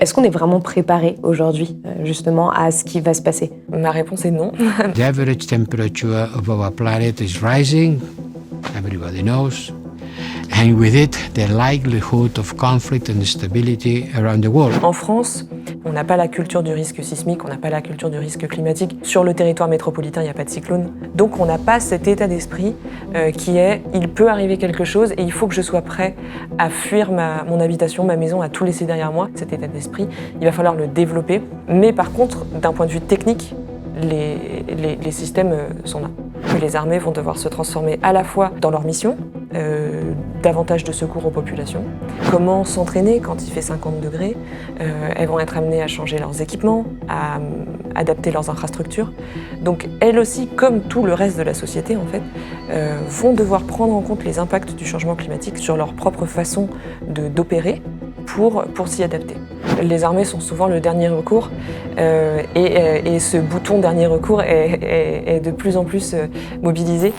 Est-ce qu'on est vraiment préparé aujourd'hui, justement, à ce qui va se passer? Ma réponse est non. The average temperature of our planet is rising, everybody knows, and with it, the likelihood of conflict and instability around the world. En France, on n'a pas la culture du risque sismique, on n'a pas la culture du risque climatique. Sur le territoire métropolitain, il n'y a pas de cyclone. Donc on n'a pas cet état d'esprit qui est « il peut arriver quelque chose et il faut que je sois prêt à fuir mon habitation, ma maison, à tout laisser derrière moi ». Cet état d'esprit, il va falloir le développer. Mais par contre, d'un point de vue technique, les systèmes sont là. Les armées vont devoir se transformer à la fois dans leur mission, davantage de secours aux populations, comment s'entraîner quand il fait 50 degrés, elles vont être amenées à changer leurs équipements, à adapter leurs infrastructures. Donc elles aussi, comme tout le reste de la société en fait, vont devoir prendre en compte les impacts du changement climatique sur leur propre façon d'opérer pour s'y adapter. Les armées sont souvent le dernier recours et ce bouton dernier recours est de plus en plus mobilisé.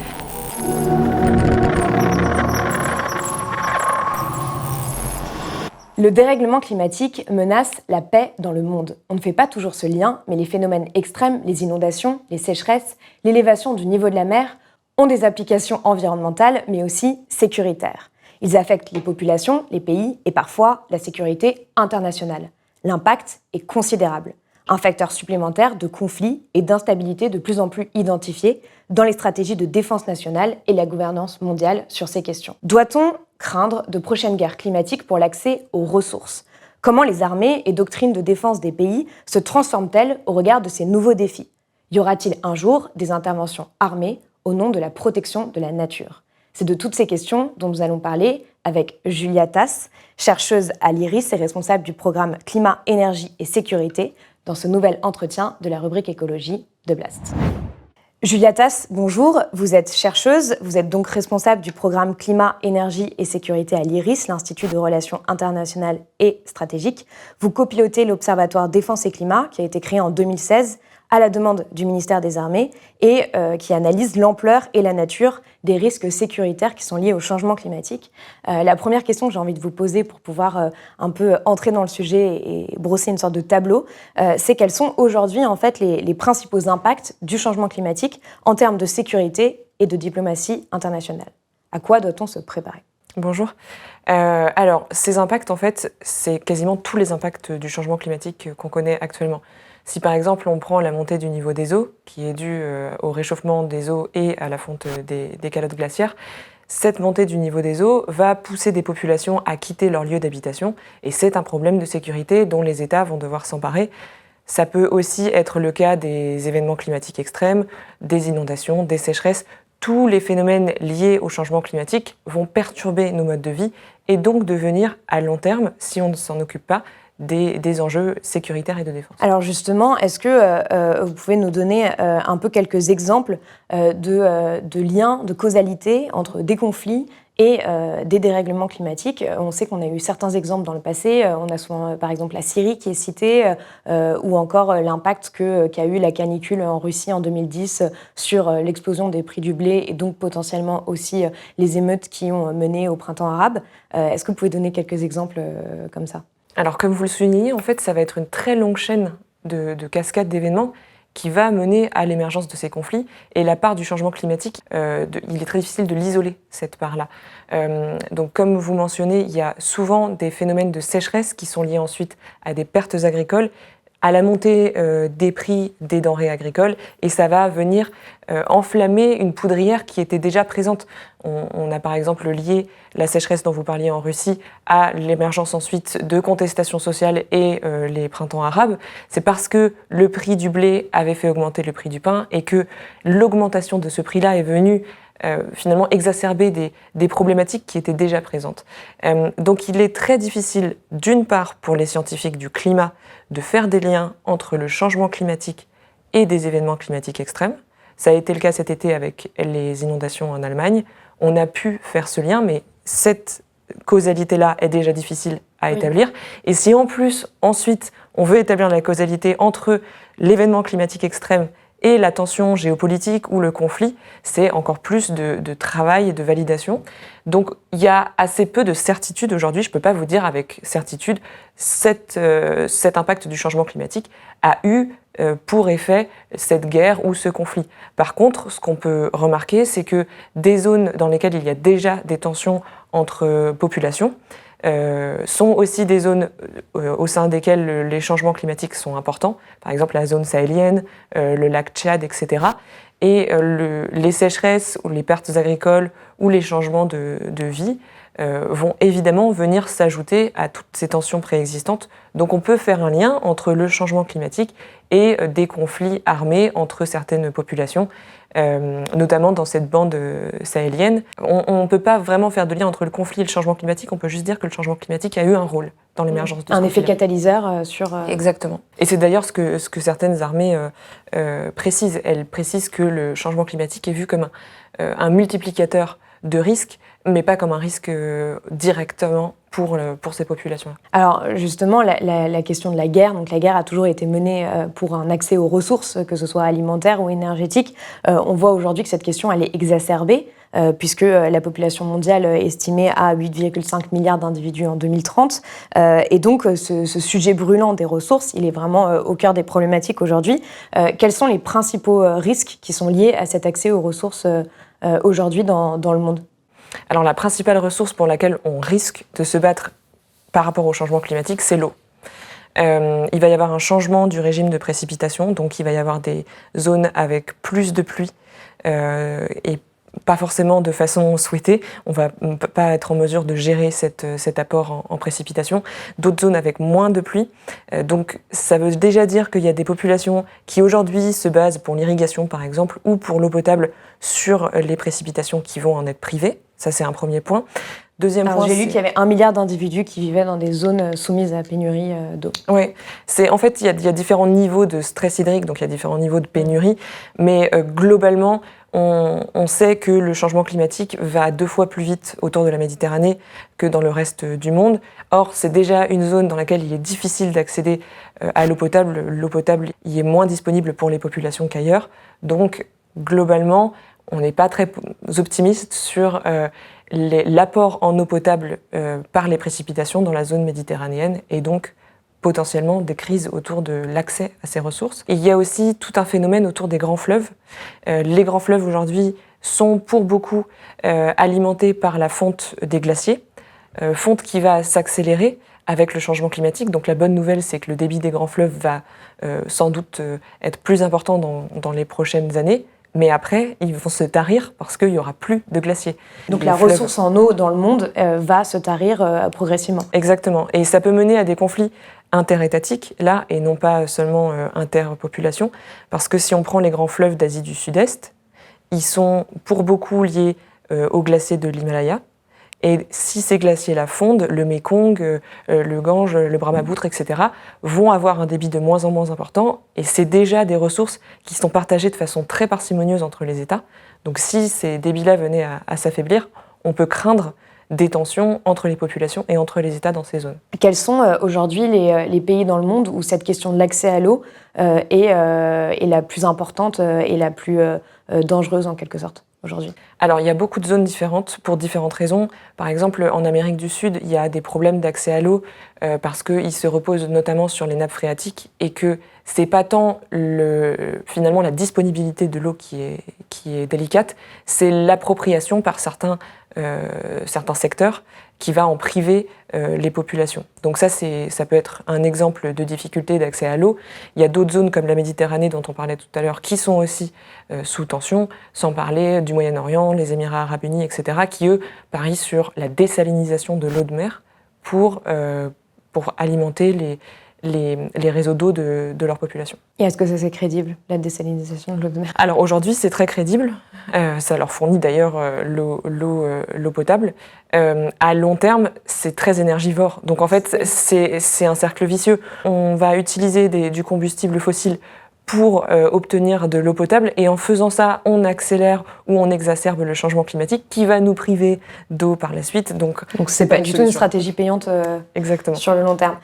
Le dérèglement climatique menace la paix dans le monde. On ne fait pas toujours ce lien, mais les phénomènes extrêmes, les inondations, les sécheresses, l'élévation du niveau de la mer ont des applications environnementales, mais aussi sécuritaires. Ils affectent les populations, les pays et parfois la sécurité internationale. L'impact est considérable. Un facteur supplémentaire de conflits et d'instabilité de plus en plus identifié dans les stratégies de défense nationale et la gouvernance mondiale sur ces questions. Doit-on craindre de prochaines guerres climatiques pour l'accès aux ressources? Comment les armées et doctrines de défense des pays se transforment-elles au regard de ces nouveaux défis? Y aura-t-il un jour des interventions armées au nom de la protection de la nature? C'est de toutes ces questions dont nous allons parler avec Julia Tass, chercheuse à l'IRIS et responsable du programme Climat, Énergie et Sécurité, dans ce nouvel entretien de la rubrique écologie de Blast. Julia Tass, bonjour. Vous êtes chercheuse, vous êtes donc responsable du programme Climat, Énergie et Sécurité à l'IRIS, l'Institut de Relations internationales et stratégiques. Vous copilotez l'Observatoire Défense et Climat, qui a été créé en 2016 à la demande du ministère des Armées et qui analyse l'ampleur et la nature des risques sécuritaires qui sont liés au changement climatique. La première question que j'ai envie de vous poser pour pouvoir un peu entrer dans le sujet et brosser une sorte de tableau, c'est quels sont aujourd'hui en fait les principaux impacts du changement climatique en termes de sécurité et de diplomatie internationale. À quoi doit-on se préparer ? Bonjour. Alors, ces impacts, en fait, c'est quasiment tous les impacts du changement climatique qu'on connaît actuellement. Si par exemple on prend la montée du niveau des eaux, qui est due au réchauffement des eaux et à la fonte des calottes glaciaires, cette montée du niveau des eaux va pousser des populations à quitter leur lieu d'habitation et c'est un problème de sécurité dont les États vont devoir s'emparer. Ça peut aussi être le cas des événements climatiques extrêmes, des inondations, des sécheresses. Tous les phénomènes liés au changement climatique vont perturber nos modes de vie et donc devenir à long terme, si on ne s'en occupe pas, des enjeux sécuritaires et de défense. Alors justement, est-ce que vous pouvez nous donner un peu quelques exemples de liens, de causalité entre des conflits et des dérèglements climatiques? On sait qu'on a eu certains exemples dans le passé. On a souvent, par exemple, la Syrie qui est citée, ou encore l'impact qu'a eu la canicule en Russie en 2010 sur l'explosion des prix du blé et donc potentiellement aussi les émeutes qui ont mené au printemps arabe. Est-ce que vous pouvez donner quelques exemples comme ça ? Alors, comme vous le soulignez, en fait, ça va être une très longue chaîne de cascades d'événements qui va mener à l'émergence de ces conflits. Et la part du changement climatique, il est très difficile de l'isoler, cette part-là. Donc, comme vous mentionnez, il y a souvent des phénomènes de sécheresse qui sont liés ensuite à des pertes agricoles, à la montée des prix des denrées agricoles, et ça va venir enflammer une poudrière qui était déjà présente. On a par exemple lié la sécheresse dont vous parliez en Russie à l'émergence ensuite de contestations sociales et les printemps arabes. C'est parce que le prix du blé avait fait augmenter le prix du pain et que l'augmentation de ce prix-là est venue finalement exacerber des problématiques qui étaient déjà présentes. Donc il est très difficile, d'une part pour les scientifiques du climat, de faire des liens entre le changement climatique et des événements climatiques extrêmes. Ça a été le cas cet été avec les inondations en Allemagne. On a pu faire ce lien, mais cette causalité-là est déjà difficile à établir. Et si en plus, ensuite, on veut établir la causalité entre l'événement climatique extrême Et la tension géopolitique ou le conflit, c'est encore plus de travail et de validation. Donc il y a assez peu de certitude aujourd'hui. Je ne peux pas vous dire avec certitude cet impact du changement climatique a eu pour effet cette guerre ou ce conflit. Par contre, ce qu'on peut remarquer, c'est que des zones dans lesquelles il y a déjà des tensions entre populations sont aussi des zones au sein desquelles les changements climatiques sont importants, par exemple la zone sahélienne, le lac Tchad, etc. Et les sécheresses ou les pertes agricoles ou les changements de vie vont évidemment venir s'ajouter à toutes ces tensions préexistantes. Donc on peut faire un lien entre le changement climatique et des conflits armés entre certaines populations, notamment dans cette bande sahélienne. On ne peut pas vraiment faire de lien entre le conflit et le changement climatique, on peut juste dire que le changement climatique a eu un rôle dans l'émergence de ce Un effet conflit-là. catalyseur sur... Exactement. Et c'est d'ailleurs ce que certaines armées précisent. Elles précisent que le changement climatique est vu comme un multiplicateur de risques, mais pas comme un risque directement pour ces populations-là. Alors justement, la question de la guerre, donc la guerre a toujours été menée pour un accès aux ressources, que ce soit alimentaires ou énergétiques. On voit aujourd'hui que cette question elle est exacerbée, puisque la population mondiale est estimée à 8,5 milliards d'individus en 2030. Et donc ce sujet brûlant des ressources, il est vraiment au cœur des problématiques aujourd'hui. Quels sont les principaux risques qui sont liés à cet accès aux ressources aujourd'hui dans le monde ? Alors la principale ressource pour laquelle on risque de se battre par rapport au changement climatique, c'est l'eau. Il va y avoir un changement du régime de précipitation, donc il va y avoir des zones avec plus de pluie et pas forcément de façon souhaitée. On va pas être en mesure de gérer cet apport en précipitation. D'autres zones avec moins de pluie. Donc ça veut déjà dire qu'il y a des populations qui aujourd'hui se basent pour l'irrigation par exemple ou pour l'eau potable sur les précipitations qui vont en être privées. Ça c'est un premier point. Deuxième point, j'ai lu qu'il y avait 1 milliard d'individus qui vivaient dans des zones soumises à la pénurie d'eau. Oui, en fait, il y a différents niveaux de stress hydrique, donc il y a différents niveaux de pénurie, mais globalement, on sait que le changement climatique va 2 fois plus vite autour de la Méditerranée que dans le reste du monde. Or, c'est déjà une zone dans laquelle il est difficile d'accéder à l'eau potable. L'eau potable y est moins disponible pour les populations qu'ailleurs. Donc, globalement, on n'est pas très optimiste sur l'apport en eau potable par les précipitations dans la zone méditerranéenne et donc potentiellement des crises autour de l'accès à ces ressources. Et il y a aussi tout un phénomène autour des grands fleuves. Les grands fleuves aujourd'hui sont pour beaucoup alimentés par la fonte des glaciers, fonte qui va s'accélérer avec le changement climatique. Donc la bonne nouvelle, c'est que le débit des grands fleuves va sans doute être plus important dans les prochaines années. Mais après, ils vont se tarir parce qu'il n'y aura plus de glaciers. Donc la ressource en eau dans le monde va se tarir progressivement. Exactement. Et ça peut mener à des conflits interétatiques, là, et non pas seulement interpopulation. Parce que si on prend les grands fleuves d'Asie du Sud-Est, ils sont pour beaucoup liés aux glaciers de l'Himalaya. Et si ces glaciers-là fondent, le Mékong, le Gange, le Brahmapoutre, etc., vont avoir un débit de moins en moins important. Et c'est déjà des ressources qui sont partagées de façon très parcimonieuse entre les États. Donc si ces débits-là venaient à s'affaiblir, on peut craindre des tensions entre les populations et entre les États dans ces zones. Quels sont aujourd'hui les pays dans le monde où cette question de l'accès à l'eau est la plus importante et la plus dangereuse en quelque sorte aujourd'hui ? Alors, il y a beaucoup de zones différentes pour différentes raisons. Par exemple, en Amérique du Sud, il y a des problèmes d'accès à l'eau parce qu'ils se reposent notamment sur les nappes phréatiques et que c'est pas tant finalement la disponibilité de l'eau qui est délicate, c'est l'appropriation par certains secteurs qui va en priver les populations. Donc ça peut être un exemple de difficulté d'accès à l'eau. Il y a d'autres zones comme la Méditerranée dont on parlait tout à l'heure qui sont aussi sous tension, sans parler du Moyen-Orient, les Émirats arabes unis, etc., qui eux parient sur la désalinisation de l'eau de mer pour alimenter les réseaux d'eau de leur population. Et est-ce que ça c'est crédible, la désalinisation de l'eau de mer ? Alors aujourd'hui, c'est très crédible. Ça leur fournit d'ailleurs l'eau potable. À long terme, c'est très énergivore. Donc en fait, c'est un cercle vicieux. On va utiliser du combustible fossile pour obtenir de l'eau potable et en faisant ça, on accélère ou on exacerbe le changement climatique qui va nous priver d'eau par la suite. Donc c'est pas du tout une stratégie payante Exactement. sur le long terme.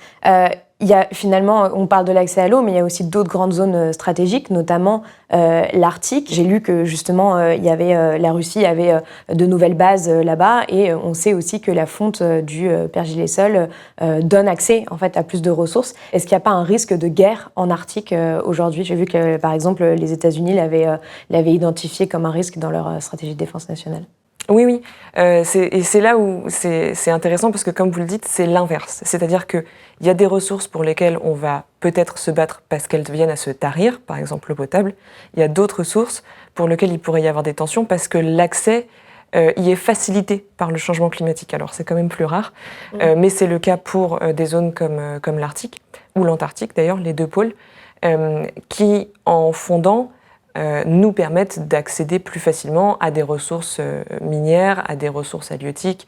Il y a finalement, on parle de l'accès à l'eau, mais il y a aussi d'autres grandes zones stratégiques, notamment l'Arctique. J'ai lu que justement, la Russie avait de nouvelles bases là-bas, et on sait aussi que la fonte du Pergélisol donne accès en fait à plus de ressources. Est-ce qu'il n'y a pas un risque de guerre en Arctique aujourd'hui? J'ai vu que par exemple les États-Unis l'avaient identifié comme un risque dans leur stratégie de défense nationale. Oui. Et c'est là où c'est intéressant parce que, comme vous le dites, c'est l'inverse. C'est-à-dire qu'il y a des ressources pour lesquelles on va peut-être se battre parce qu'elles viennent à se tarir, par exemple l'eau potable. Il y a d'autres ressources pour lesquelles il pourrait y avoir des tensions parce que l'accès y est facilité par le changement climatique. Alors c'est quand même plus rare, mais c'est le cas pour des zones comme l'Arctique, ou l'Antarctique d'ailleurs, les deux pôles, qui, en fondant, nous permettent d'accéder plus facilement à des ressources minières, à des ressources halieutiques,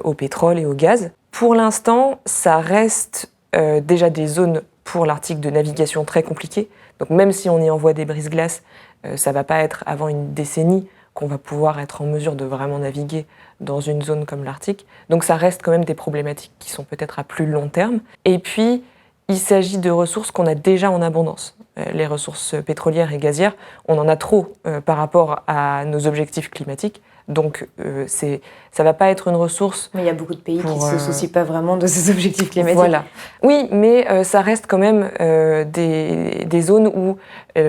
au pétrole et au gaz. Pour l'instant, ça reste déjà des zones pour l'Arctique de navigation très compliquées. Donc même si on y envoie des brise-glaces, ça ne va pas être avant une décennie qu'on va pouvoir être en mesure de vraiment naviguer dans une zone comme l'Arctique. Donc ça reste quand même des problématiques qui sont peut-être à plus long terme. Et puis, il s'agit de ressources qu'on a déjà en abondance. Les ressources pétrolières et gazières, on en a trop par rapport à nos objectifs climatiques. Donc, ça ne va pas être une ressource... Mais il y a beaucoup de pays qui ne se soucient pas vraiment de ces objectifs climatiques. Voilà. Oui, mais ça reste quand même des zones où,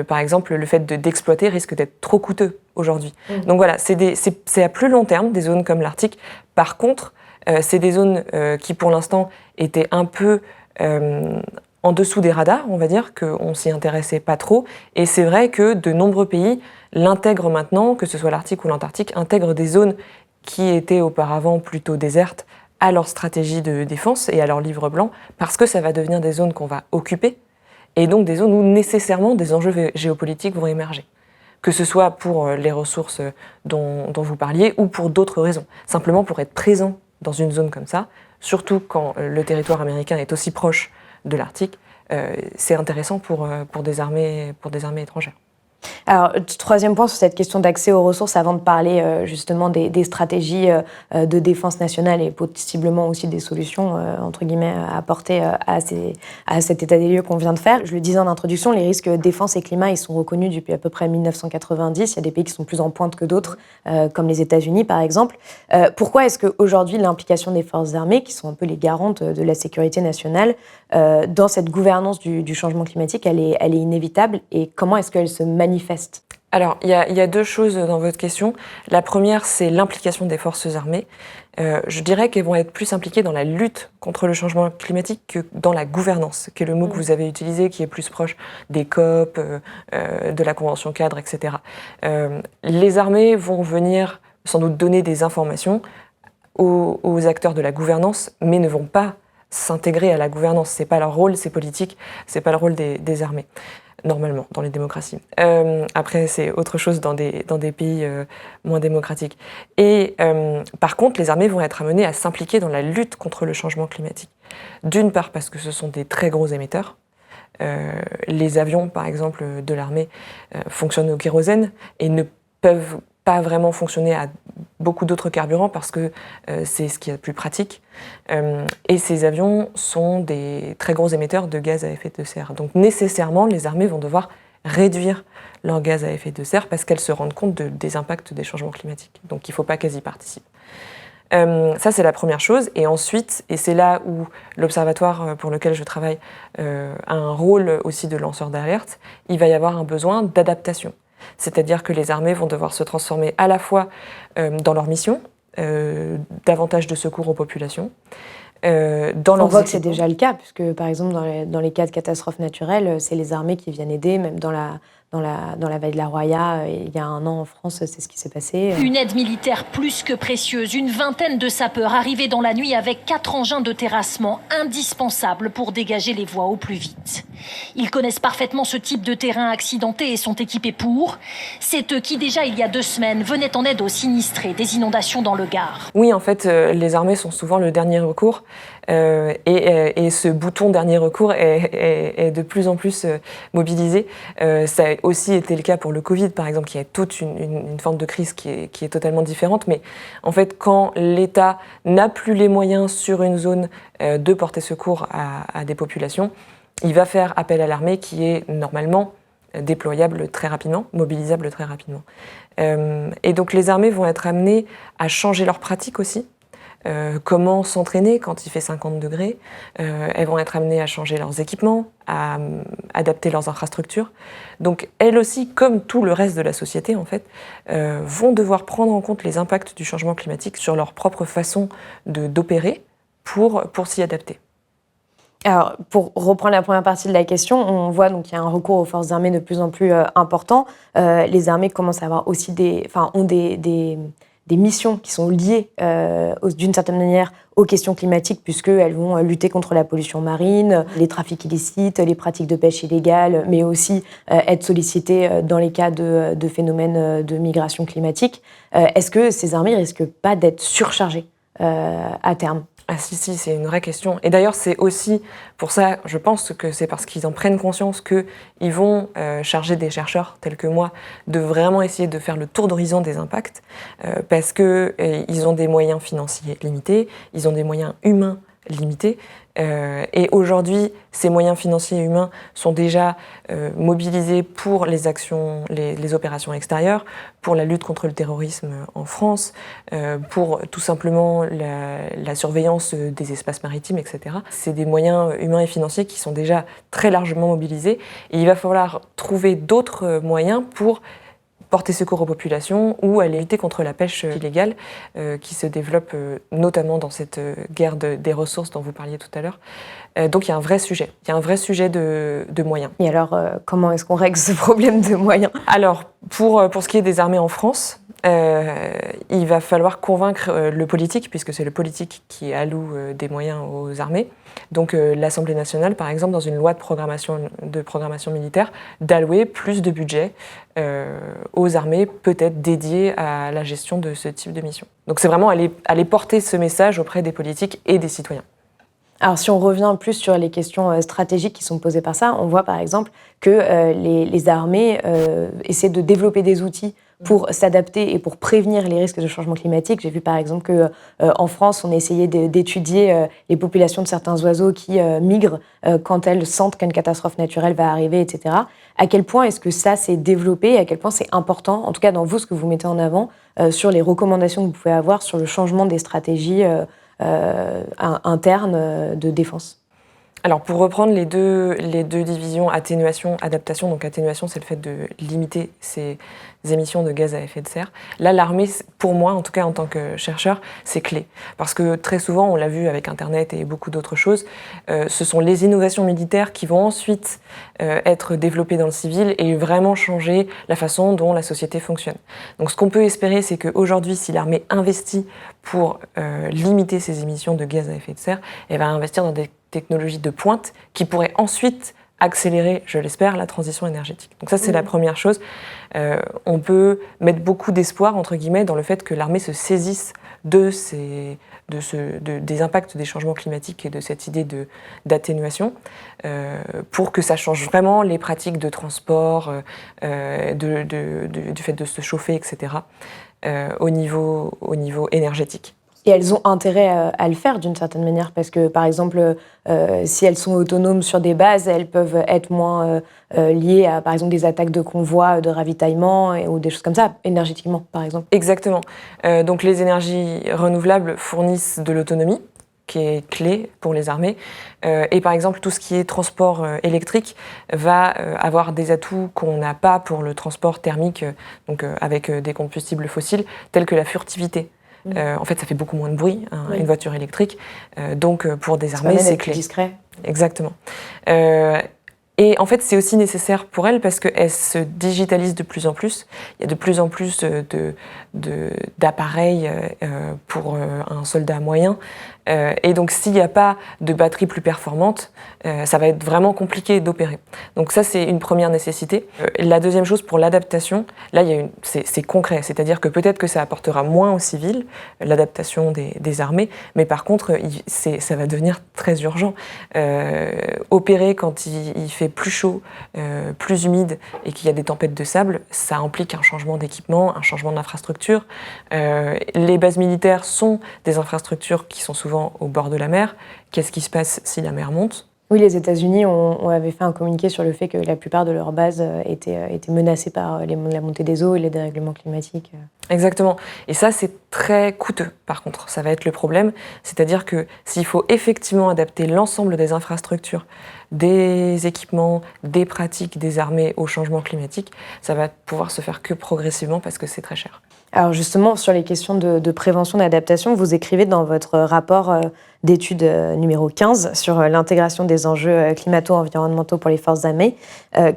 par exemple, le fait d'exploiter risque d'être trop coûteux aujourd'hui. Donc voilà, c'est à plus long terme, des zones comme l'Arctique. Par contre, c'est des zones qui, pour l'instant, étaient un peu... en dessous des radars, on va dire, qu'on s'y intéressait pas trop. Et c'est vrai que de nombreux pays l'intègrent maintenant, que ce soit l'Arctique ou l'Antarctique, intègrent des zones qui étaient auparavant plutôt désertes à leur stratégie de défense et à leur livre blanc, parce que ça va devenir des zones qu'on va occuper, et donc des zones où nécessairement des enjeux géopolitiques vont émerger. Que ce soit pour les ressources dont vous parliez, ou pour d'autres raisons. Simplement pour être présent dans une zone comme ça, surtout quand le territoire américain est aussi proche de l'Arctique, c'est intéressant pour des armées étrangères. Alors, troisième point sur cette question d'accès aux ressources, avant de parler justement des stratégies de défense nationale et possiblement aussi des solutions, entre guillemets, à apporter à cet état des lieux qu'on vient de faire. Je le disais en introduction, les risques défense et climat, ils sont reconnus depuis à peu près 1990. Il y a des pays qui sont plus en pointe que d'autres, comme les États-Unis par exemple. Pourquoi est-ce qu'aujourd'hui l'implication des forces armées, qui sont un peu les garantes de la sécurité nationale, dans cette gouvernance du changement climatique, elle est inévitable, et comment est-ce qu'elle se manifeste? Alors, il y a deux choses dans votre question. La première, c'est l'implication des forces armées. Je dirais qu'elles vont être plus impliquées dans la lutte contre le changement climatique que dans la gouvernance, qui est le mot que vous avez utilisé, qui est plus proche des COP, de la Convention cadre, etc. Les armées vont venir sans doute donner des informations aux acteurs de la gouvernance, mais ne vont pas s'intégrer à la gouvernance. C'est pas leur rôle, c'est politique, c'est pas le rôle des armées. Normalement, dans les démocraties. Après, c'est autre chose dans des pays moins démocratiques. Et par contre, les armées vont être amenées à s'impliquer dans la lutte contre le changement climatique. D'une part, parce que ce sont des très gros émetteurs. Les avions, par exemple, de l'armée fonctionnent au kérosène et ne peuvent pas vraiment fonctionner à beaucoup d'autres carburants parce que c'est ce qui est le plus pratique. Et ces avions sont des très gros émetteurs de gaz à effet de serre. Donc nécessairement, les armées vont devoir réduire leur gaz à effet de serre parce qu'elles se rendent compte des impacts des changements climatiques. Donc il ne faut pas qu'elles y participent. Ça, c'est la première chose. Et ensuite, et c'est là où l'observatoire pour lequel je travaille a un rôle aussi de lanceur d'alerte, il va y avoir un besoin d'adaptation. C'est-à-dire que les armées vont devoir se transformer à la fois dans leur mission, davantage de secours aux populations, On voit que c'est déjà le cas, puisque par exemple dans les cas de catastrophes naturelles, c'est les armées qui viennent aider, même dans la vallée de la Roya, il y a un an en France, c'est ce qui s'est passé. Une aide militaire plus que précieuse, une vingtaine de sapeurs arrivés dans la nuit avec 4 engins de terrassement indispensables pour dégager les voies au plus vite. Ils connaissent parfaitement ce type de terrain accidenté et sont équipés pour. C'est eux qui déjà il y a 2 semaines venaient en aide aux sinistrés des inondations dans le Gard. Oui, en fait, les armées sont souvent le dernier recours et ce bouton dernier recours est de plus en plus mobilisé. Ça a aussi été le cas pour le Covid, par exemple, qui est toute une forme de crise qui est totalement différente. Mais en fait, quand l'État n'a plus les moyens sur une zone de porter secours à des populations, il va faire appel à l'armée qui est normalement déployable très rapidement, mobilisable très rapidement. Et donc les armées vont être amenées à changer leurs pratiques aussi. Comment s'entraîner quand il fait 50 degrés. Elles vont être amenées à changer leurs équipements, à adapter leurs infrastructures. Donc elles aussi, comme tout le reste de la société en fait, vont devoir prendre en compte les impacts du changement climatique sur leur propre façon d'opérer pour s'y adapter. Alors, pour reprendre la première partie de la question, on voit donc qu'il y a un recours aux forces armées de plus en plus important. Les armées commencent à avoir aussi ont des missions qui sont liées d'une certaine manière aux questions climatiques, puisqu'elles vont lutter contre la pollution marine, les trafics illicites, les pratiques de pêche illégale, mais aussi être sollicitées dans les cas de phénomènes de migration climatique. Est-ce que ces armées risquent pas d'être surchargées à terme ? Ah si, c'est une vraie question. Et d'ailleurs, c'est aussi pour ça, je pense que c'est parce qu'ils en prennent conscience qu'ils vont charger des chercheurs tels que moi de vraiment essayer de faire le tour d'horizon des impacts, parce qu'ils ont des moyens financiers limités, ils ont des moyens humains limités. Et aujourd'hui, ces moyens financiers et humains sont déjà mobilisés pour les actions, les opérations extérieures, pour la lutte contre le terrorisme en France, pour tout simplement la surveillance des espaces maritimes, etc. C'est des moyens humains et financiers qui sont déjà très largement mobilisés. Et il va falloir trouver d'autres moyens pour porter secours aux populations ou aller lutter contre la pêche illégale qui se développe notamment dans cette guerre des ressources dont vous parliez tout à l'heure. Donc il y a un vrai sujet. Il y a un vrai sujet de moyens. Et alors, comment est-ce qu'on règle ce problème de moyens ? Alors, pour ce qui est des armées en France, il va falloir convaincre le politique, puisque c'est le politique qui alloue des moyens aux armées. Donc l'Assemblée nationale, par exemple, dans une loi de programmation militaire, d'allouer plus de budget aux armées, peut-être dédiées à la gestion de ce type de mission. Donc c'est vraiment aller porter ce message auprès des politiques et des citoyens. Alors, si on revient plus sur les questions stratégiques qui sont posées par ça, on voit par exemple que les armées essaient de développer des outils pour s'adapter et pour prévenir les risques de changement climatique. J'ai vu par exemple qu'en France, on essayait d'étudier les populations de certains oiseaux qui migrent quand elles sentent qu'une catastrophe naturelle va arriver, etc. À quel point est-ce que ça s'est développé ? À quel point c'est important, en tout cas dans vous, ce que vous mettez en avant, sur les recommandations que vous pouvez avoir sur le changement des stratégies interne de défense. Alors pour reprendre les deux divisions, atténuation, adaptation, donc atténuation c'est le fait de limiter ces émissions de gaz à effet de serre. Là l'armée, pour moi en tout cas en tant que chercheur, c'est clé. Parce que très souvent, on l'a vu avec Internet et beaucoup d'autres choses, ce sont les innovations militaires qui vont ensuite être développées dans le civil et vraiment changer la façon dont la société fonctionne. Donc ce qu'on peut espérer, c'est qu'aujourd'hui, si l'armée investit pour limiter ces émissions de gaz à effet de serre, elle va investir dans des technologies de pointe qui pourraient ensuite accélérer, je l'espère, la transition énergétique. Donc ça, c'est la première chose. On peut mettre beaucoup d'espoir, entre guillemets, dans le fait que l'armée se saisisse des impacts des changements climatiques et de cette idée d'atténuation pour que ça change vraiment les pratiques de transport, du fait de se chauffer, etc., au niveau énergétique. Et elles ont intérêt à le faire d'une certaine manière, parce que, par exemple, si elles sont autonomes sur des bases, elles peuvent être moins liées à, par exemple, des attaques de convois, de ravitaillement ou des choses comme ça, énergétiquement, par exemple. Exactement. Donc les énergies renouvelables fournissent de l'autonomie, qui est clé pour les armées. Et par exemple, tout ce qui est transport électrique va avoir des atouts qu'on n'a pas pour le transport thermique, donc avec des combustibles fossiles, tels que la furtivité. En fait, ça fait beaucoup moins de bruit, une voiture électrique. Donc, pour des armées, c'est clé. Plus discret. Exactement. Et en fait, c'est aussi nécessaire pour elles parce qu'elles se digitalisent de plus en plus. Il y a de plus en plus d'appareils pour un soldat moyen. Et donc s'il n'y a pas de batterie plus performante, ça va être vraiment compliqué d'opérer. Donc ça, c'est une première nécessité. La deuxième chose, pour l'adaptation, là, c'est concret, c'est-à-dire que peut-être que ça apportera moins aux civils, l'adaptation des armées, mais par contre, ça va devenir très urgent. Opérer quand il fait plus chaud, plus humide et qu'il y a des tempêtes de sable, ça implique un changement d'équipement, un changement d'infrastructure. Les bases militaires sont des infrastructures qui sont souvent au bord de la mer. Qu'est-ce qui se passe si la mer monte ? Oui, les États-Unis avaient fait un communiqué sur le fait que la plupart de leurs bases étaient menacées par la montée des eaux et les dérèglements climatiques. Exactement. Et ça, c'est très coûteux, par contre. Ça va être le problème. C'est-à-dire que s'il faut effectivement adapter l'ensemble des infrastructures, des équipements, des pratiques des armées au changement climatique, ça va pouvoir se faire que progressivement parce que c'est très cher. Alors justement, sur les questions de prévention d'adaptation, vous écrivez dans votre rapport d'études numéro 15 sur l'intégration des enjeux climato-environnementaux pour les forces armées,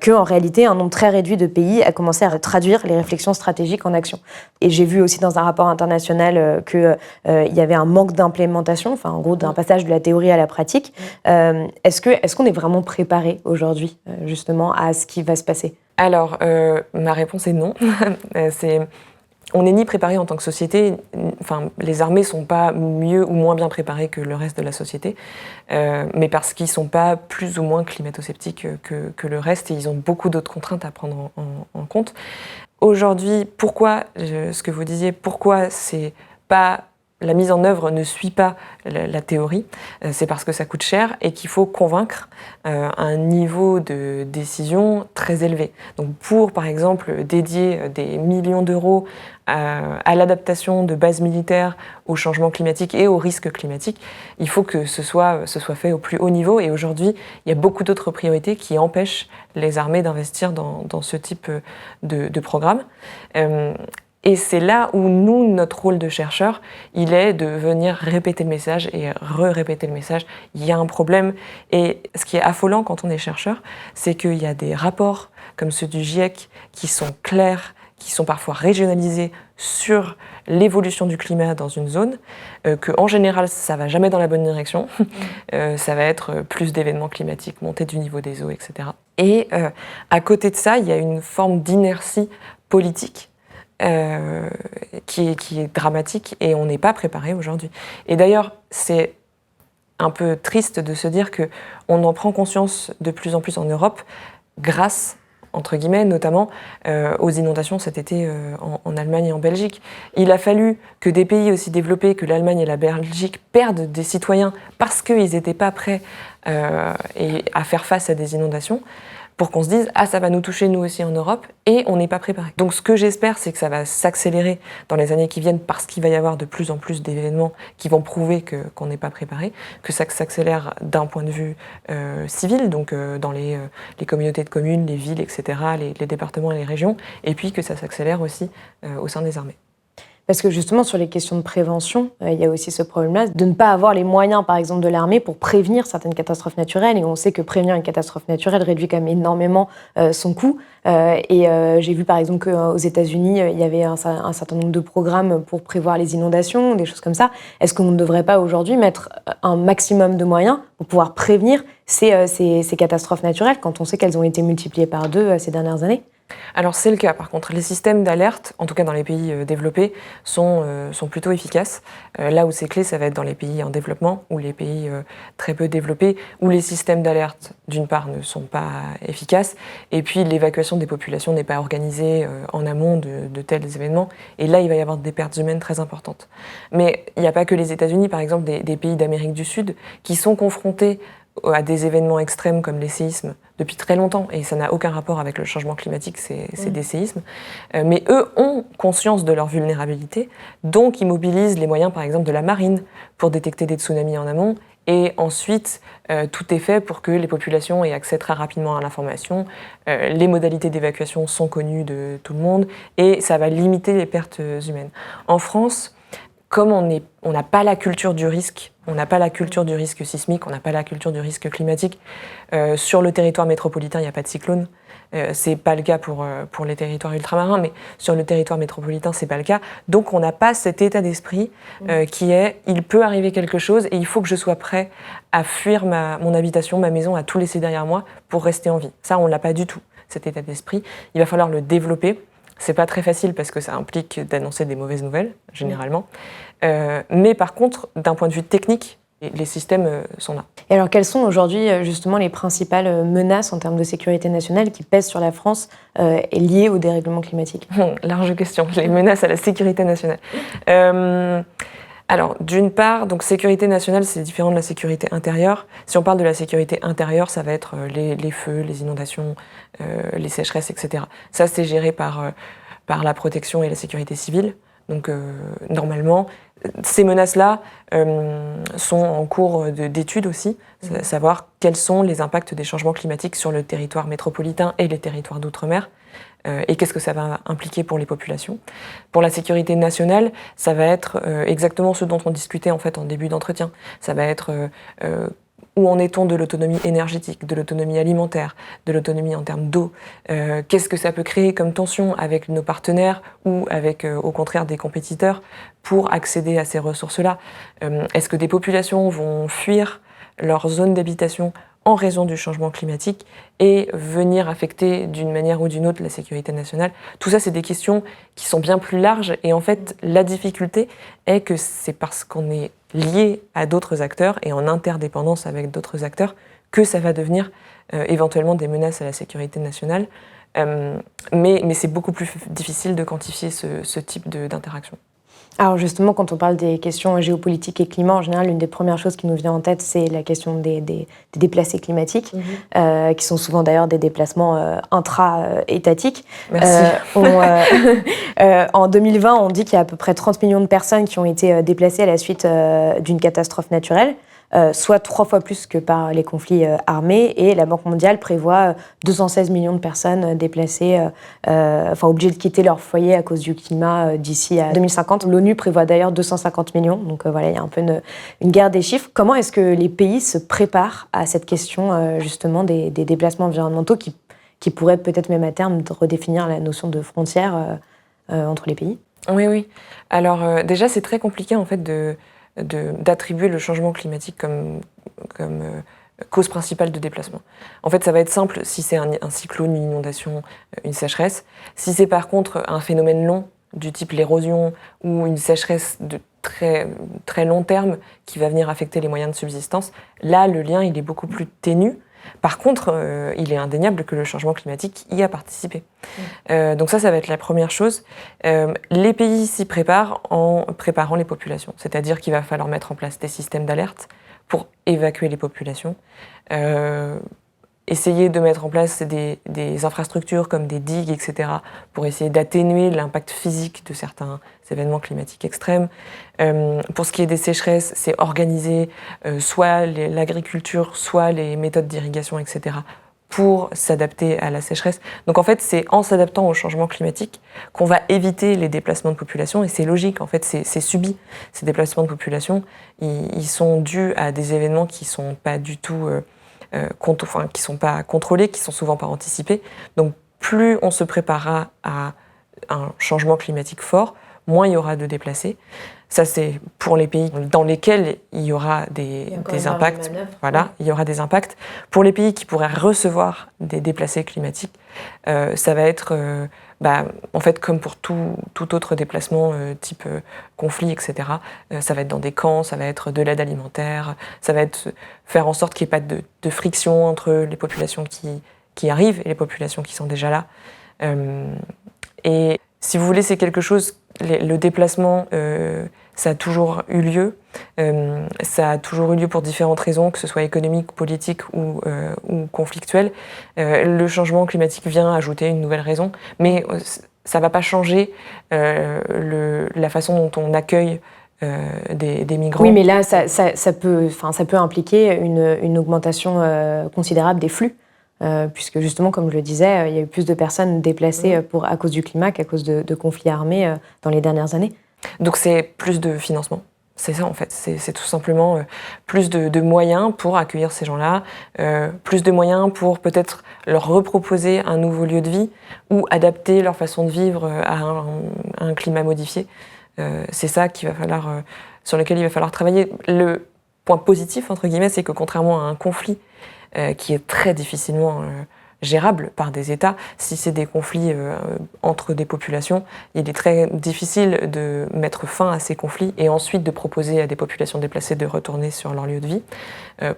qu'en réalité, un nombre très réduit de pays a commencé à traduire les réflexions stratégiques en action. Et j'ai vu aussi dans un rapport international qu'il y avait un manque d'implémentation, enfin en gros d'un passage de la théorie à la pratique. Est-ce qu'on est vraiment préparé aujourd'hui justement à ce qui va se passer ? Alors, ma réponse est non. On n'est ni préparé en tant que société, enfin, les armées ne sont pas mieux ou moins bien préparées que le reste de la société, mais parce qu'ils ne sont pas plus ou moins climato-sceptiques que le reste et ils ont beaucoup d'autres contraintes à prendre en compte. Aujourd'hui, pourquoi, ce que vous disiez, pourquoi c'est pas la mise en œuvre ne suit pas la théorie, c'est parce que ça coûte cher et qu'il faut convaincre un niveau de décision très élevé. Donc pour, par exemple, dédier des millions d'euros à l'adaptation de bases militaires au changement climatique et aux risques climatiques, il faut que ce soit fait au plus haut niveau. Et aujourd'hui, il y a beaucoup d'autres priorités qui empêchent les armées d'investir dans ce type de programme. Et c'est là où nous, notre rôle de chercheur, il est de venir répéter le message et répéter le message. Il y a un problème. Et ce qui est affolant quand on est chercheur, c'est qu'il y a des rapports comme ceux du GIEC qui sont clairs, qui sont parfois régionalisés sur l'évolution du climat dans une zone, qu'en général, ça ne va jamais dans la bonne direction. Ça va être plus d'événements climatiques, montée du niveau des eaux, etc. Et à côté de ça, il y a une forme d'inertie politique qui est dramatique et on n'est pas préparé aujourd'hui. Et d'ailleurs, c'est un peu triste de se dire qu'on en prend conscience de plus en plus en Europe grâce, entre guillemets, notamment aux inondations cet été en Allemagne et en Belgique. Il a fallu que des pays aussi développés que l'Allemagne et la Belgique perdent des citoyens parce qu'ils n'étaient pas prêts à faire face à des inondations, pour qu'on se dise « Ah, ça va nous toucher nous aussi en Europe » et on n'est pas préparé. Donc ce que j'espère, c'est que ça va s'accélérer dans les années qui viennent parce qu'il va y avoir de plus en plus d'événements qui vont prouver qu'on n'est pas préparé, que ça s'accélère d'un point de vue civil, donc dans les communautés de communes, les villes, etc., les départements et les régions, et puis que ça s'accélère aussi au sein des armées. Parce que justement, sur les questions de prévention, il y a aussi ce problème-là de ne pas avoir les moyens, par exemple, de l'armée pour prévenir certaines catastrophes naturelles. Et on sait que prévenir une catastrophe naturelle réduit quand même énormément son coût. J'ai vu, par exemple, qu'aux États-Unis, il y avait un certain nombre de programmes pour prévoir les inondations, des choses comme ça. Est-ce qu'on ne devrait pas aujourd'hui mettre un maximum de moyens pour pouvoir prévenir ces catastrophes naturelles quand on sait qu'elles ont été multipliées par 2 ces dernières années ? Alors c'est le cas, par contre. Les systèmes d'alerte, en tout cas dans les pays développés, sont plutôt efficaces. Là où c'est clé, ça va être dans les pays en développement ou les pays très peu développés, où les systèmes d'alerte, d'une part, ne sont pas efficaces, et puis l'évacuation des populations n'est pas organisée en amont de tels événements, et là il va y avoir des pertes humaines très importantes. Mais il n'y a pas que les États-Unis, par exemple, des pays d'Amérique du Sud, qui sont confrontés à des événements extrêmes comme les séismes depuis très longtemps, et ça n'a aucun rapport avec le changement climatique, c'est des séismes. Mais eux ont conscience de leur vulnérabilité, donc ils mobilisent les moyens, par exemple, de la marine pour détecter des tsunamis en amont, et ensuite tout est fait pour que les populations aient accès très rapidement à l'information. Les modalités d'évacuation sont connues de tout le monde, et ça va limiter les pertes humaines. En France, comme on n'a pas la culture du risque On n'a pas la culture du risque sismique, on n'a pas la culture du risque climatique. Sur le territoire métropolitain, il n'y a pas de cyclone. C'est pas le cas pour les territoires ultramarins, mais sur le territoire métropolitain, c'est pas le cas. Donc on n'a pas cet état d'esprit qui est « il peut arriver quelque chose et il faut que je sois prêt à fuir mon habitation, ma maison, à tout laisser derrière moi pour rester en vie ». Ça, on l'a pas du tout, cet état d'esprit. Il va falloir le développer. C'est pas très facile parce que ça implique d'annoncer des mauvaises nouvelles, généralement. Mais par contre, d'un point de vue technique, les systèmes sont là. Et alors, quelles sont aujourd'hui justement les principales menaces en termes de sécurité nationale qui pèsent sur la France et liées au dérèglement climatique ? Large question, les menaces à la sécurité nationale. Alors, d'une part, donc sécurité nationale, c'est différent de la sécurité intérieure. Si on parle de la sécurité intérieure, ça va être les feux, les inondations, les sécheresses, etc. Ça, c'est géré par la protection et la sécurité civile. Donc, normalement, ces menaces-là sont en cours d'étude aussi, savoir quels sont les impacts des changements climatiques sur le territoire métropolitain et les territoires d'outre-mer. Et qu'est-ce que ça va impliquer pour les populations. Pour la sécurité nationale, ça va être exactement ce dont on discutait en fait en début d'entretien. Ça va être où en est-on de l'autonomie énergétique, de l'autonomie alimentaire, de l'autonomie en termes d'eau. Qu'est-ce que ça peut créer comme tension avec nos partenaires ou avec au contraire des compétiteurs pour accéder à ces ressources-là. Est-ce que des populations vont fuir leur zone d'habitation en raison du changement climatique et venir affecter d'une manière ou d'une autre la sécurité nationale. Tout ça, c'est des questions qui sont bien plus larges et en fait, la difficulté est que c'est parce qu'on est lié à d'autres acteurs et en interdépendance avec d'autres acteurs que ça va devenir éventuellement des menaces à la sécurité nationale. Mais c'est beaucoup plus difficile de quantifier ce type d'interaction. Alors justement, quand on parle des questions géopolitiques et climat, en général, l'une des premières choses qui nous vient en tête, c'est la question des déplacés climatiques, qui sont souvent d'ailleurs des déplacements intra-étatiques. Merci. En 2020, on dit qu'il y a à peu près 30 millions de personnes qui ont été déplacées à la suite d'une catastrophe naturelle, soit 3 fois plus que par les conflits armés. Et la Banque mondiale prévoit 216 millions de personnes déplacées, obligées de quitter leur foyer à cause du climat d'ici à 2050. L'ONU prévoit d'ailleurs 250 millions. Donc voilà, il y a un peu une guerre des chiffres. Comment est-ce que les pays se préparent à cette question justement des déplacements environnementaux qui pourraient peut-être même à terme redéfinir la notion de frontière entre les pays ? Oui. Alors déjà, c'est très compliqué en fait d'attribuer le changement climatique comme cause principale de déplacement. En fait, ça va être simple si c'est un cyclone, une inondation, une sécheresse. Si c'est par contre un phénomène long, du type l'érosion ou une sécheresse de très, très long terme qui va venir affecter les moyens de subsistance, là, le lien, il est beaucoup plus ténu. Par contre, il est indéniable que le changement climatique y a participé. Donc ça va être la première chose. Les pays s'y préparent en préparant les populations. C'est-à-dire qu'il va falloir mettre en place des systèmes d'alerte pour évacuer les populations. Essayer de mettre en place des infrastructures comme des digues, etc., pour essayer d'atténuer l'impact physique de certains événements climatiques extrêmes. Pour ce qui est des sécheresses, c'est organiser soit l'agriculture, soit les méthodes d'irrigation, etc., pour s'adapter à la sécheresse. Donc en fait, c'est en s'adaptant au changement climatique qu'on va éviter les déplacements de population, et c'est logique, en fait, c'est subi. Ces déplacements de population, ils sont dus à des événements qui ne sont pas du tout... qui ne sont pas contrôlés, qui ne sont souvent pas anticipés. Donc plus on se préparera à un changement climatique fort, moins il y aura de déplacés. Ça, c'est pour les pays dans lesquels il y aura des impacts. Voilà, il y aura des impacts. Pour les pays qui pourraient recevoir des déplacés climatiques, ça va être, en fait, comme pour tout autre déplacement type conflit, etc., ça va être dans des camps, ça va être de l'aide alimentaire, ça va être faire en sorte qu'il n'y ait pas de friction entre les populations qui arrivent et les populations qui sont déjà là. Et si vous voulez, c'est quelque chose, le déplacement, ça a toujours eu lieu. Ça a toujours eu lieu pour différentes raisons, que ce soit économique, politique ou conflictuel. Le changement climatique vient ajouter une nouvelle raison, mais ça ne va pas changer la façon dont on accueille des migrants. Oui, mais là, ça peut impliquer une augmentation considérable des flux. Puisque justement, comme je le disais, il y a eu plus de personnes déplacées à cause du climat qu'à cause de conflits armés dans les dernières années. Donc c'est plus de financement. C'est ça en fait, c'est tout simplement plus de moyens pour accueillir ces gens-là, plus de moyens pour peut-être leur reproposer un nouveau lieu de vie ou adapter leur façon de vivre à un climat modifié. C'est ça qu'il va falloir, sur lequel il va falloir travailler. Le point positif, entre guillemets, c'est que contrairement à un conflit qui est très difficilement gérable par des États, si c'est des conflits entre des populations, il est très difficile de mettre fin à ces conflits et ensuite de proposer à des populations déplacées de retourner sur leur lieu de vie.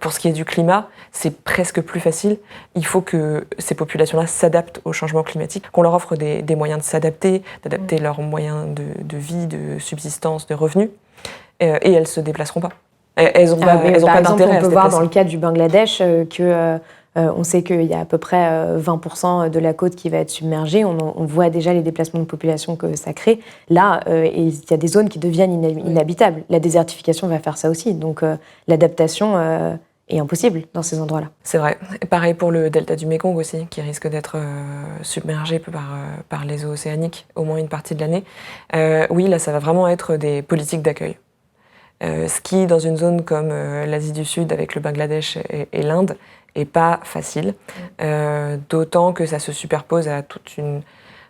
Pour ce qui est du climat, c'est presque plus facile. Il faut que ces populations-là s'adaptent au changement climatique, qu'on leur offre des moyens de s'adapter, d'adapter leurs moyens de vie, de subsistance, de revenus, et elles ne se déplaceront pas. Elles n'ont pas d'intérêt à se déplacer. Par exemple, on peut voir dans le cas du Bangladesh que on sait qu'il y a à peu près 20% de la côte qui va être submergée. On voit déjà les déplacements de population que ça crée. Là, il y a des zones qui deviennent inhabitables. La désertification va faire ça aussi. Donc l'adaptation est impossible dans ces endroits-là. C'est vrai. Et pareil pour le delta du Mékong aussi, qui risque d'être submergé par les eaux océaniques au moins une partie de l'année. Oui, là, ça va vraiment être des politiques d'accueil. Ce qui, dans une zone comme l'Asie du Sud, avec le Bangladesh et l'Inde, n'est pas facile, d'autant que ça se superpose à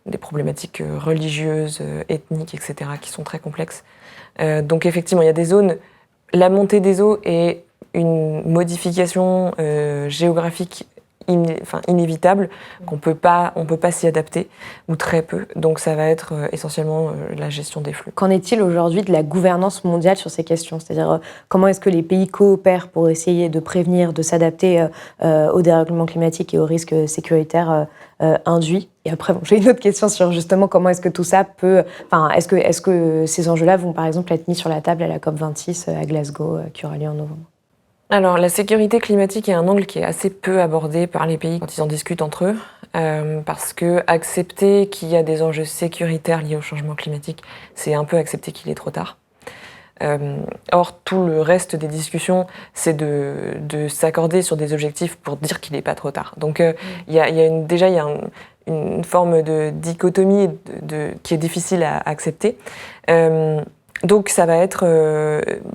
des problématiques religieuses, ethniques, etc., qui sont très complexes. Donc effectivement, il y a des zones, la montée des eaux est une modification géographique inévitable, qu'on peut pas s'y adapter, ou très peu. Donc ça va être essentiellement la gestion des flux. Qu'en est-il aujourd'hui de la gouvernance mondiale sur ces questions ? C'est-à-dire comment est-ce que les pays coopèrent pour essayer de prévenir, de s'adapter au dérèglement climatique et aux risques sécuritaires induits ? Et après, j'ai une autre question sur justement comment est-ce que tout ça peut... est-ce que ces enjeux-là vont par exemple être mis sur la table à la COP26 à Glasgow, qui aura lieu en novembre ? Alors, la sécurité climatique est un angle qui est assez peu abordé par les pays quand ils en discutent entre eux, parce que accepter qu'il y a des enjeux sécuritaires liés au changement climatique, c'est un peu accepter qu'il est trop tard. Or, tout le reste des discussions, c'est de s'accorder sur des objectifs pour dire qu'il n'est pas trop tard. Donc, il y a une forme de dichotomie qui est difficile à accepter. Donc ça va être...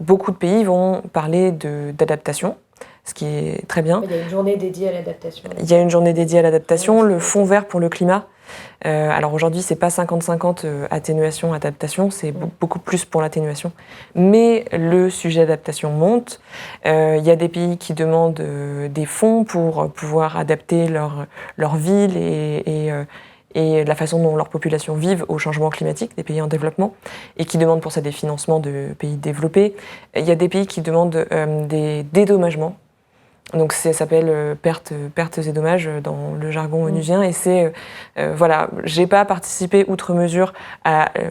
beaucoup de pays vont parler d'adaptation, ce qui est très bien. Il y a une journée dédiée à l'adaptation. Il y a une journée dédiée à l'adaptation, le Fonds vert pour le climat. Alors aujourd'hui, c'est pas 50-50 atténuation-adaptation, c'est beaucoup plus pour l'atténuation. Mais le sujet d'adaptation monte. Il y a des pays qui demandent des fonds pour pouvoir adapter leur ville et la façon dont leur population vivent au changement climatique, des pays en développement, et qui demandent pour ça des financements de pays développés. Il y a des pays qui demandent des dédommagements. Donc ça s'appelle pertes et dommages dans le jargon onusien, et c'est, voilà, j'ai pas participé outre mesure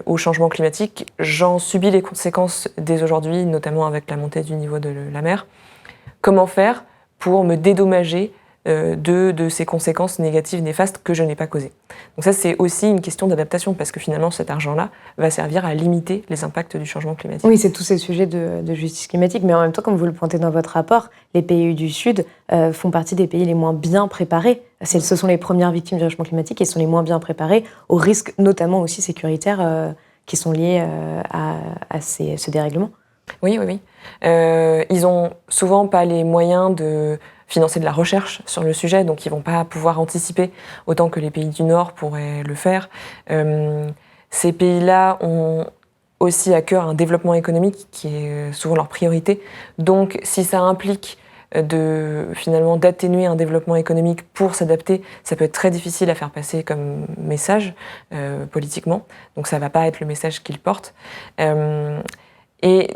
au changement climatique, j'en subis les conséquences dès aujourd'hui, notamment avec la montée du niveau de la mer. Comment faire pour me dédommager de ces conséquences négatives, néfastes que je n'ai pas causées. Donc ça, c'est aussi une question d'adaptation, parce que finalement, cet argent-là va servir à limiter les impacts du changement climatique. Oui, c'est tous ces sujets de justice climatique, mais en même temps, comme vous le pointez dans votre rapport, les pays du Sud font partie des pays les moins bien préparés. Ce sont les premières victimes du changement climatique et sont les moins bien préparés aux risques, notamment aussi sécuritaires, qui sont liés à ce dérèglement. Oui. Ils ont souvent pas les moyens de financer de la recherche sur le sujet, donc ils vont pas pouvoir anticiper autant que les pays du Nord pourraient le faire. Ces pays-là ont aussi à cœur un développement économique qui est souvent leur priorité. Donc si ça implique d'atténuer un développement économique pour s'adapter, ça peut être très difficile à faire passer comme message politiquement. Donc ça va pas être le message qu'ils portent. Et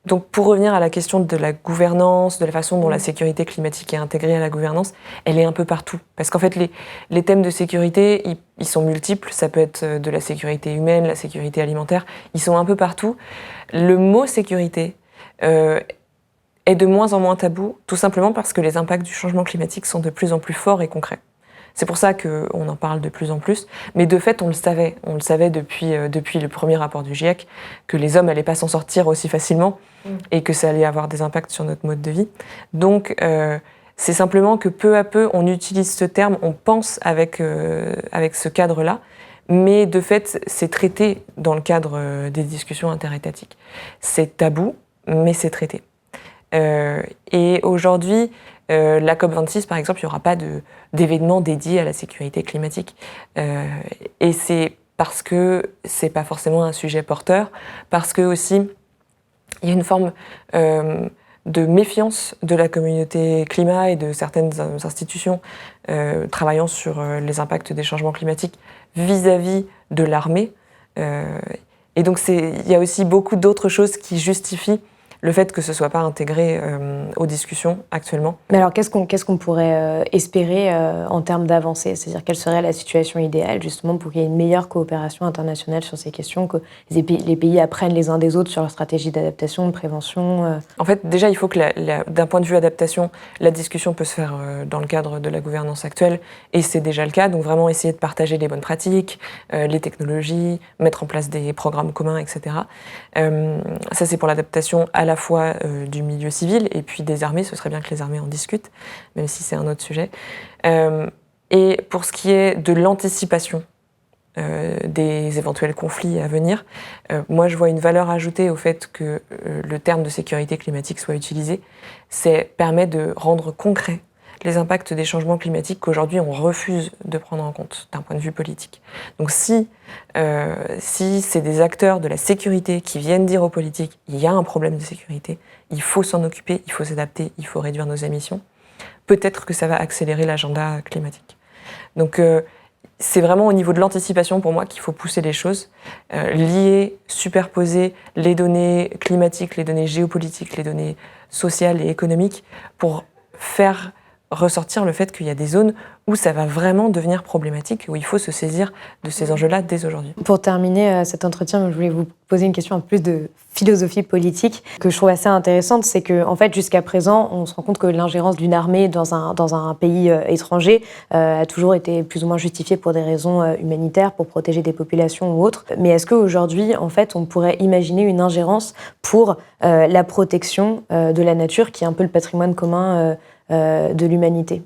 donc pour revenir à la question de la gouvernance, de la façon dont la sécurité climatique est intégrée à la gouvernance, elle est un peu partout. Parce qu'en fait, les thèmes de sécurité, ils sont multiples. Ça peut être de la sécurité humaine, la sécurité alimentaire. Ils sont un peu partout. Le mot sécurité est de moins en moins tabou, tout simplement parce que les impacts du changement climatique sont de plus en plus forts et concrets. C'est pour ça qu'on en parle de plus en plus. Mais de fait, on le savait. On le savait depuis le premier rapport du GIEC, que les hommes n'allaient pas s'en sortir aussi facilement et que ça allait avoir des impacts sur notre mode de vie. Donc, c'est simplement que peu à peu, on utilise ce terme, on pense avec ce cadre-là, mais de fait, c'est traité dans le cadre des discussions interétatiques. C'est tabou, mais c'est traité. Et aujourd'hui, la COP26, par exemple, il n'y aura pas d'événement dédié à la sécurité climatique. Et c'est parce que c'est pas forcément un sujet porteur, parce que aussi, il y a une forme de méfiance de la communauté climat et de certaines institutions travaillant sur les impacts des changements climatiques vis-à-vis de l'armée. Et donc il y a aussi beaucoup d'autres choses qui justifient le fait que ce ne soit pas intégré aux discussions actuellement. Mais alors, qu'est-ce qu'on pourrait espérer en termes d'avancée ? C'est-à-dire, quelle serait la situation idéale, justement, pour qu'il y ait une meilleure coopération internationale sur ces questions, que les pays apprennent les uns des autres sur leur stratégie d'adaptation, de prévention En fait, déjà, il faut que, d'un point de vue adaptation, la discussion peut se faire dans le cadre de la gouvernance actuelle, et c'est déjà le cas. Donc, vraiment essayer de partager les bonnes pratiques, les technologies, mettre en place des programmes communs, etc. Ça, c'est pour l'adaptation à la fois du milieu civil et puis des armées. Ce serait bien que les armées en discutent, même si c'est un autre sujet. Et pour ce qui est de l'anticipation des éventuels conflits à venir, moi je vois une valeur ajoutée au fait que le terme de sécurité climatique soit utilisé. C'est permettre de rendre concret les impacts des changements climatiques qu'aujourd'hui on refuse de prendre en compte d'un point de vue politique. Donc si c'est des acteurs de la sécurité qui viennent dire aux politiques il y a un problème de sécurité, il faut s'en occuper, il faut s'adapter, il faut réduire nos émissions, peut-être que ça va accélérer l'agenda climatique. Donc c'est vraiment au niveau de l'anticipation pour moi qu'il faut pousser les choses, lier, superposer les données climatiques, les données géopolitiques, les données sociales et économiques pour faire ressortir le fait qu'il y a des zones où ça va vraiment devenir problématique, où il faut se saisir de ces enjeux-là dès aujourd'hui. Pour terminer cet entretien, je voulais vous poser une question en plus de philosophie politique que je trouve assez intéressante. C'est que, en fait, jusqu'à présent, on se rend compte que l'ingérence d'une armée dans un pays étranger a toujours été plus ou moins justifiée pour des raisons humanitaires, pour protéger des populations ou autres. Mais est-ce qu'aujourd'hui, en fait, on pourrait imaginer une ingérence pour la protection de la nature, qui est un peu le patrimoine commun de l'humanité?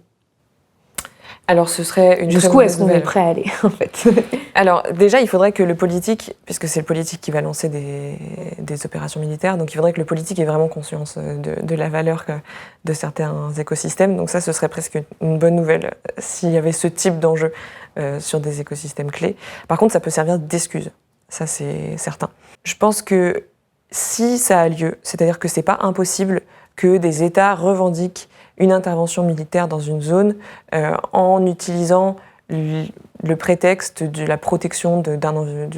Alors, ce serait une Jusqu'où est-ce qu'on est prêt à aller, en fait? Alors, déjà, il faudrait que le politique, puisque c'est le politique qui va lancer des opérations militaires, donc il faudrait que le politique ait vraiment conscience de la valeur de certains écosystèmes. Donc ça, ce serait presque une bonne nouvelle s'il y avait ce type d'enjeu sur des écosystèmes clés. Par contre, ça peut servir d'excuse. Ça, c'est certain. Je pense que si ça a lieu, c'est-à-dire que c'est pas impossible que des États revendiquent une intervention militaire dans une zone en utilisant le prétexte de la protection d'un environnement.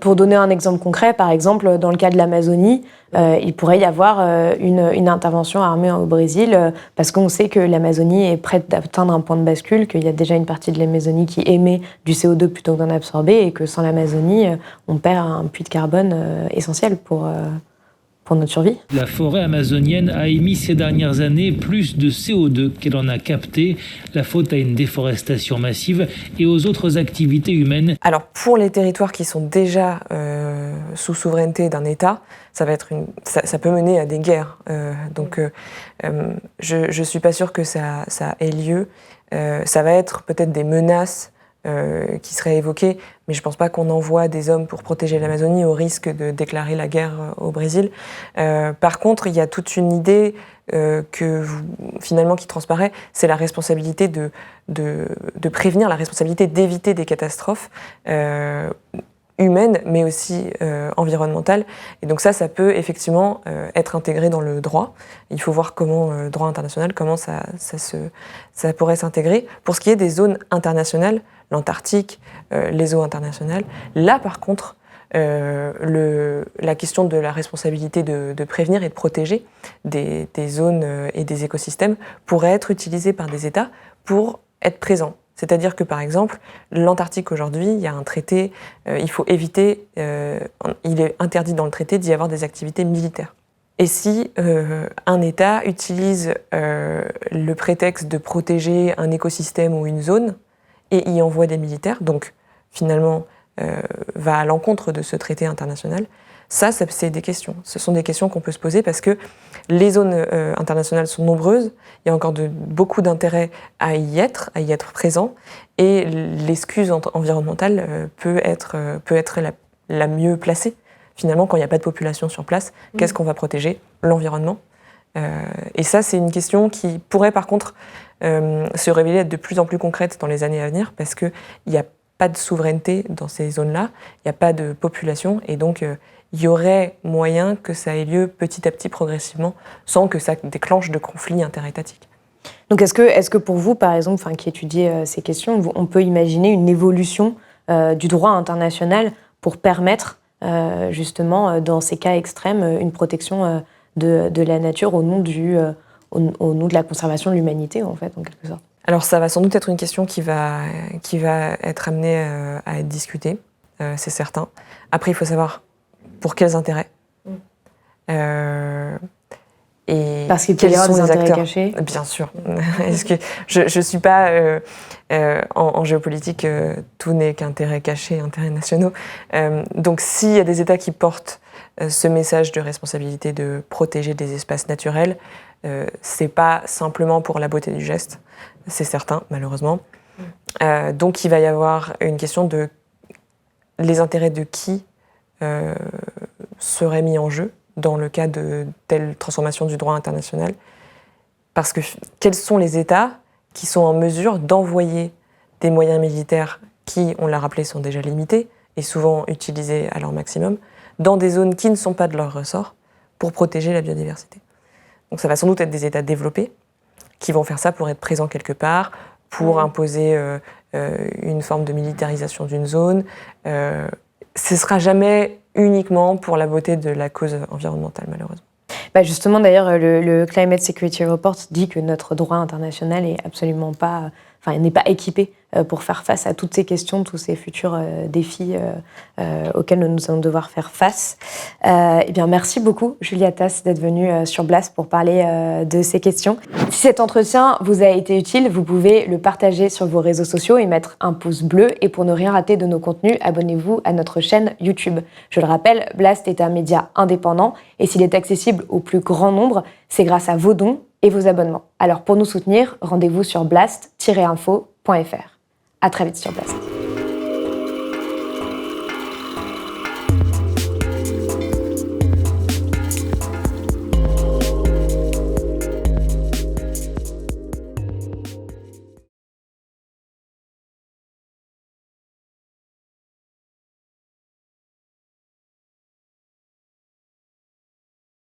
Pour donner un exemple concret, par exemple, dans le cas de l'Amazonie, il pourrait y avoir une intervention armée au Brésil, parce qu'on sait que l'Amazonie est prête d'atteindre un point de bascule, qu'il y a déjà une partie de l'Amazonie qui émet du CO2 plutôt que d'en absorber, et que sans l'Amazonie, on perd un puits de carbone essentiel pour notre survie. La forêt amazonienne a émis ces dernières années plus de CO2 qu'elle en a capté, la faute à une déforestation massive et aux autres activités humaines. Alors pour les territoires qui sont déjà sous souveraineté d'un État, ça peut mener à des guerres. Donc je suis pas sûre que ça ait lieu. Ça va être peut-être des menaces qui seraient évoquées, mais je ne pense pas qu'on envoie des hommes pour protéger l'Amazonie au risque de déclarer la guerre au Brésil. Par contre, il y a toute une idée finalement qui transparaît, c'est la responsabilité de prévenir, la responsabilité d'éviter des catastrophes humaines, mais aussi environnementales. Et donc ça peut effectivement être intégré dans le droit. Il faut voir comment, droit international, comment ça pourrait s'intégrer. Pour ce qui est des zones internationales, l'Antarctique, les eaux internationales, là par contre, la question de la responsabilité de prévenir et de protéger des zones et des écosystèmes pourrait être utilisée par des États pour être présents. C'est-à-dire que, par exemple, l'Antarctique aujourd'hui, il y a un traité, il faut éviter, il est interdit dans le traité d'y avoir des activités militaires. Et si un État utilise le prétexte de protéger un écosystème ou une zone et y envoie des militaires, donc finalement va à l'encontre de ce traité international, ça c'est des questions. Ce sont des questions qu'on peut se poser parce que les zones internationales sont nombreuses, il y a encore beaucoup d'intérêt à y être présent, et l'excuse environnementale peut être la mieux placée Finalement, quand il n'y a pas de population sur place, qu'est-ce qu'on va protéger ? L'environnement. Et ça, c'est une question qui pourrait par contre se révéler être de plus en plus concrète dans les années à venir, parce qu'il n'y a pas de souveraineté dans ces zones-là, il n'y a pas de population, et donc il y aurait moyen que ça ait lieu petit à petit, progressivement, sans que ça déclenche de conflits interétatiques. Donc est-ce que pour vous, par exemple, qui étudiez ces questions, on peut imaginer une évolution du droit international pour permettre justement, dans ces cas extrêmes, une protection de la nature au nom de la conservation de l'humanité, en fait, en quelque sorte? Alors ça va sans doute être une question qui va être amenée à être discutée, c'est certain. Après, il faut savoir pour quels intérêts. Et parce qu'il peut y avoir des intérêts cachés. Bien sûr. Est-ce que je suis pas en géopolitique, tout n'est qu'intérêt caché, intérêts nationaux. Donc s'il y a des États qui portent ce message de responsabilité de protéger des espaces naturels, c'est pas simplement pour la beauté du geste, c'est certain, malheureusement. Donc il va y avoir une question de les intérêts de qui seraient mis en jeu dans le cas de telle transformation du droit international. Parce que quels sont les États qui sont en mesure d'envoyer des moyens militaires qui, on l'a rappelé, sont déjà limités et souvent utilisés à leur maximum, dans des zones qui ne sont pas de leur ressort, pour protéger la biodiversité. Donc ça va sans doute être des États développés qui vont faire ça pour être présents quelque part, pour imposer une forme de militarisation d'une zone. Ce ne sera jamais uniquement pour la beauté de la cause environnementale, malheureusement. Justement, d'ailleurs, le Climate Security Report dit que notre droit international est absolument pas, n'est pas équipé pour faire face à toutes ces questions, tous ces futurs défis auxquels nous allons devoir faire face. Eh bien, merci beaucoup, Julia Tass, d'être venue sur Blast pour parler de ces questions. Si cet entretien vous a été utile, vous pouvez le partager sur vos réseaux sociaux et mettre un pouce bleu. Et pour ne rien rater de nos contenus, abonnez-vous à notre chaîne YouTube. Je le rappelle, Blast est un média indépendant et s'il est accessible au plus grand nombre, c'est grâce à vos dons et vos abonnements. Alors pour nous soutenir, rendez-vous sur blast-info.fr. À très vite sur Blast.